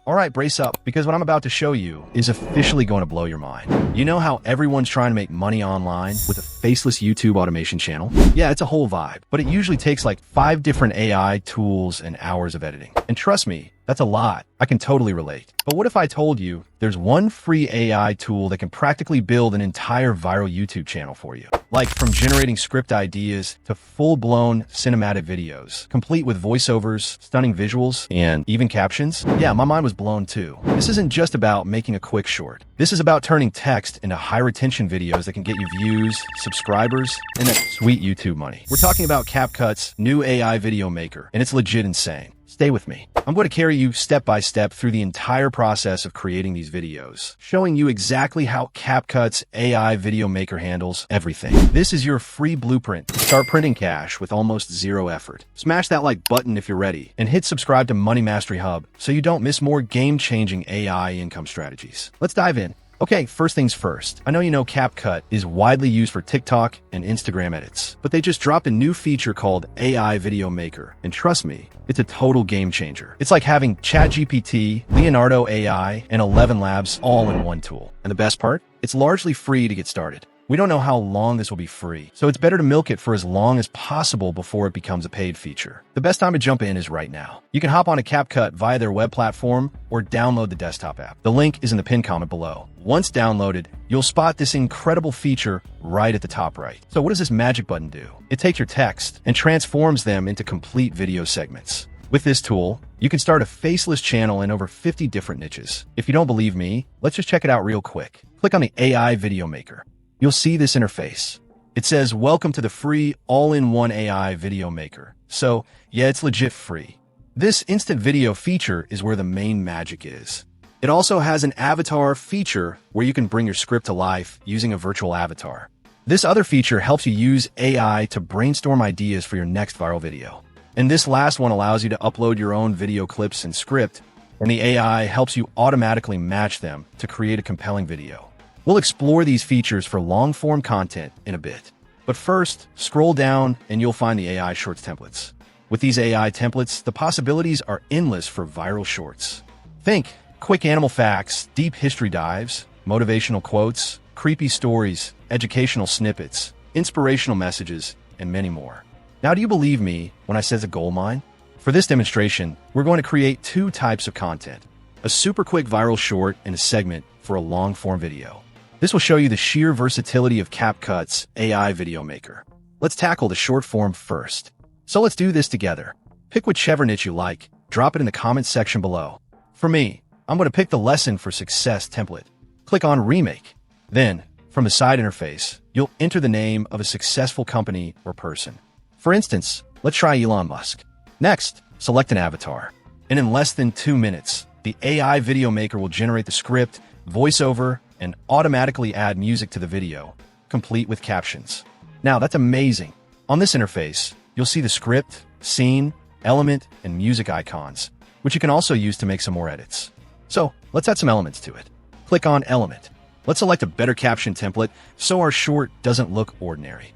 Alright, brace up, because what I'm about to show you is officially going to blow your mind. You know how everyone's trying to make money online with a faceless YouTube automation channel? Yeah, it's a whole vibe, but it usually takes like 5 different AI tools and hours of editing. And trust me, that's a lot. I can totally relate. But what if I told you there's one free AI tool that can practically build an entire viral YouTube channel for you? Like from generating script ideas to full-blown cinematic videos, complete with voiceovers, stunning visuals, and even captions? Yeah, my mind was blown too. This isn't just about making a quick short. This is about turning text into high-retention videos that can get you views, subscribers, and that sweet YouTube money. We're talking about CapCut's new AI Video Maker, and it's legit insane. Stay with me. I'm going to carry you step by step through the entire process of creating these videos, showing you exactly how CapCut's AI Video Maker handles everything. This is your free blueprint to start printing cash with almost zero effort. Smash that like button if you're ready, and hit subscribe to Money Mastery Hub so you don't miss more game-changing AI income strategies. Let's dive in. Okay, first things first. I know you know CapCut is widely used for TikTok and Instagram edits, but they just dropped a new feature called AI Video Maker. And trust me, it's a total game changer. It's like having ChatGPT, Leonardo AI, and ElevenLabs all in one tool. And the best part? It's largely free to get started. We don't know how long this will be free, so it's better to milk it for as long as possible before it becomes a paid feature. The best time to jump in is right now. You can hop on to CapCut via their web platform or download the desktop app. The link is in the pinned comment below. Once downloaded, you'll spot this incredible feature right at the top right. So what does this magic button do? It takes your text and transforms them into complete video segments. With this tool, you can start a faceless channel in over 50 different niches. If you don't believe me, let's just check it out real quick. Click on the AI Video Maker. You'll see this interface. It says, "Welcome to the free all-in-one AI Video Maker." So, yeah, it's legit free. This instant video feature is where the main magic is. It also has an avatar feature where you can bring your script to life using a virtual avatar. This other feature helps you use AI to brainstorm ideas for your next viral video. And this last one allows you to upload your own video clips and script, and the AI helps you automatically match them to create a compelling video. We'll explore these features for long-form content in a bit. But first, scroll down and you'll find the AI Shorts templates. With these AI templates, the possibilities are endless for viral shorts. Think quick animal facts, deep history dives, motivational quotes, creepy stories, educational snippets, inspirational messages, and many more. Now, do you believe me when I say it's a gold mine? For this demonstration, we're going to create 2 types of content: a super quick viral short and a segment for a long-form video. This will show you the sheer versatility of CapCut's AI Video Maker. Let's tackle the short form first. So let's do this together. Pick whichever niche you like, drop it in the comments section below. For me, I'm going to pick the Lesson for Success template. Click on Remake. Then, from the side interface, you'll enter the name of a successful company or person. For instance, let's try Elon Musk. Next, select an avatar. And in less than 2 minutes, the AI Video Maker will generate the script, voiceover, and automatically add music to the video, complete with captions. Now, that's amazing. On this interface, you'll see the script, scene, element, and music icons, which you can also use to make some more edits. So, let's add some elements to it. Click on Element. Let's select a better caption template so our short doesn't look ordinary.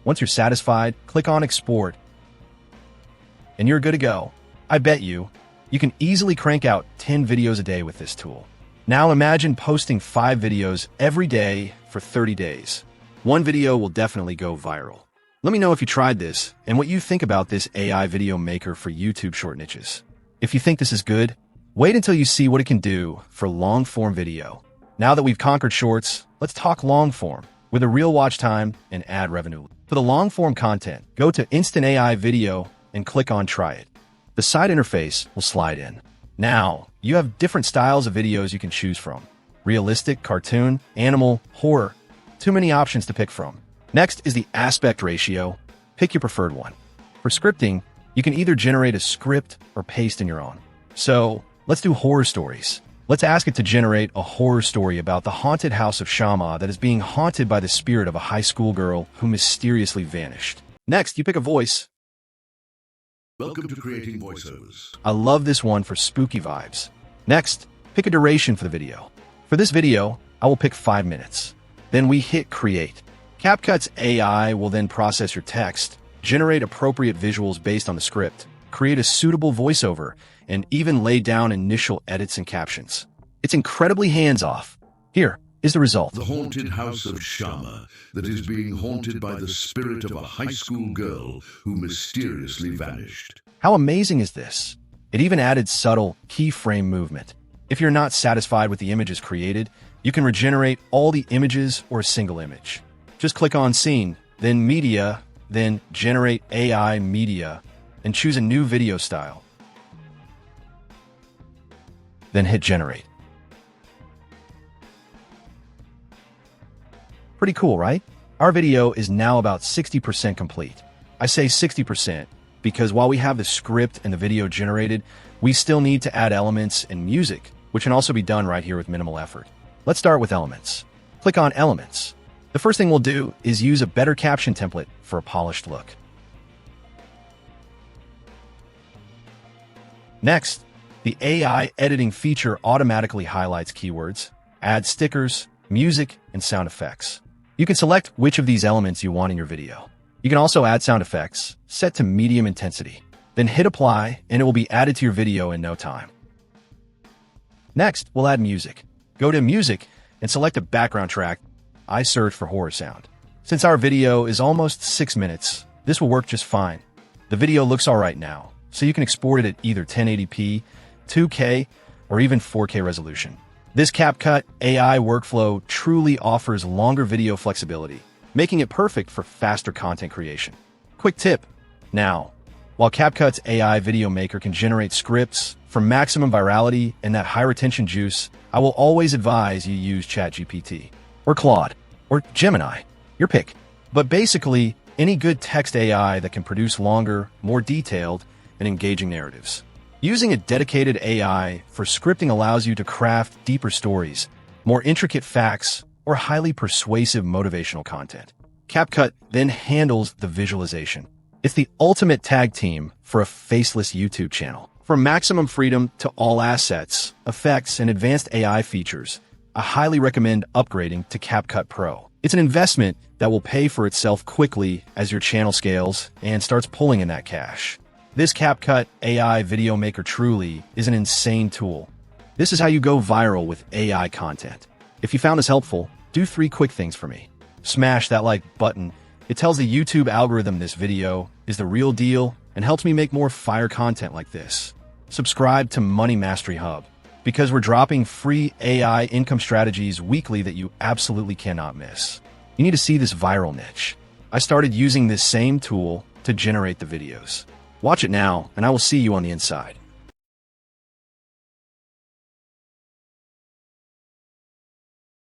Once you're satisfied, click on Export, and you're good to go. I bet you can easily crank out 10 videos a day with this tool. Now imagine posting 5 videos every day for 30 days. One video will definitely go viral. Let me know if you tried this and what you think about this AI Video Maker for YouTube short niches. If you think this is good, wait until you see what it can do for long-form video. Now that we've conquered shorts, let's talk long-form with a real watch time and ad revenue. For the long-form content, go to Instant AI Video and click on Try It. The side interface will slide in. Now, you have different styles of videos you can choose from: realistic, cartoon, animal, horror. Too many options to pick from. Next is the aspect ratio. Pick your preferred one. For scripting, you can either generate a script or paste in your own. So, let's do horror stories. Let's ask it to generate a horror story about the haunted house of Shama that is being haunted by the spirit of a high school girl who mysteriously vanished. Next, you pick a voice. Welcome to creating voiceovers. I love this one for spooky vibes. Next, pick a duration for the video. For this video, I will pick 5 minutes. Then we hit Create. CapCut's AI will then process your text, generate appropriate visuals based on the script, create a suitable voiceover, and even lay down initial edits and captions. It's incredibly hands-off. Here is the result. The haunted house of Shama that is being haunted by the spirit of a high school girl who mysteriously vanished. How amazing is this? It even added subtle keyframe movement. If you're not satisfied with the images created, you can regenerate all the images or a single image. Just click on Scene, then Media, then Generate AI Media, and choose a new video style. Then hit Generate. Pretty cool, right? Our video is now about 60% complete. I say 60% because while we have the script and the video generated, we still need to add elements and music, which can also be done right here with minimal effort. Let's start with elements. Click on Elements. The first thing we'll do is use a better caption template for a polished look. Next, the AI editing feature automatically highlights keywords, adds stickers, music, and sound effects. You can select which of these elements you want in your video. You can also add sound effects, set to medium intensity. Then hit Apply, and it will be added to your video in no time. Next, we'll add music. Go to Music and select a background track. I search for horror sound. Since our video is almost 6 minutes, this will work just fine. The video looks alright now, so you can export it at either 1080p, 2K, or even 4K resolution. This CapCut AI workflow truly offers longer video flexibility, making it perfect for faster content creation. Quick tip. Now, while CapCut's AI Video Maker can generate scripts for maximum virality and that high retention juice, I will always advise you use ChatGPT, or Claude, or Gemini, your pick. But basically, any good text AI that can produce longer, more detailed, and engaging narratives. Using a dedicated AI for scripting allows you to craft deeper stories, more intricate facts, or highly persuasive motivational content. CapCut then handles the visualization. It's the ultimate tag team for a faceless YouTube channel. From maximum freedom to all assets, effects, and advanced AI features, I highly recommend upgrading to CapCut Pro. It's an investment that will pay for itself quickly as your channel scales and starts pulling in that cash. This CapCut AI Video Maker truly is an insane tool. This is how you go viral with AI content. If you found this helpful, do 3 quick things for me. Smash that like button. It tells the YouTube algorithm this video is the real deal and helps me make more fire content like this. Subscribe to Money Mastery Hub because we're dropping free AI income strategies weekly that you absolutely cannot miss. You need to see this viral niche. I started using this same tool to generate the videos. Watch it now, and I will see you on the inside.